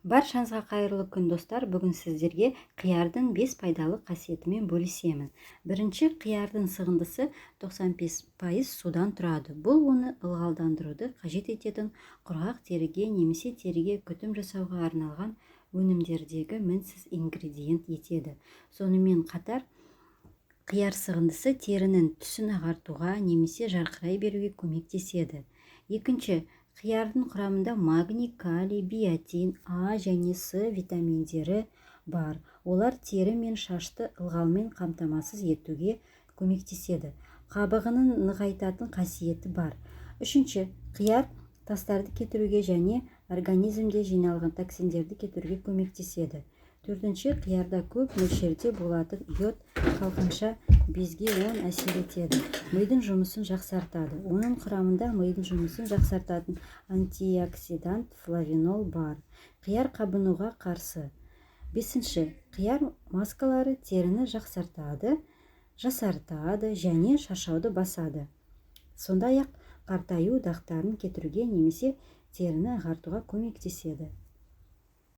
Баршаңызға қайырлы күн достар. Бүгін сіздерге қиярдың 5 пайдалы қасиетімен бөлісемін. Бірінші, қиярдың сығындысы 95% судан тұрады. Бұл оны ылғалдандыруды қажет ететін құрғақ теріге немесе теріге күтім жасауға арналған өнімдердегі мінсіз ингредиент етеді. Сонымен қатар, қияр сығындысы терінің түсін ағартуға немесе жарқырай беруге көмектеседі. Екінші, қиярдың құрамында магний, калий, биотин, А және С витаминдері бар. Олар тері мен шашты ылғалмен қамтамасыз етуге көмектеседі. Қабығының нығайтатын қасиеті бар. Үшінші, қияр тастарды кетіруге және организмде жиналған токсиндерді кетіруге көмектеседі. Төртінші, қиярда көп мөлшерде болатын йод қалқанша безге оң әсер етеді. Мидың жұмысын жақсартады. Оның құрамында мидың жұмысын жақсартатын антиоксидант флавинол бар. Қияр қабынуға қарсы. Бесінші, қияр маскалары теріні жасартады және шаршауды басады. Сондай-ақ қартаю дақтарын кетіруге немесе теріні ағартуға көмектеседі.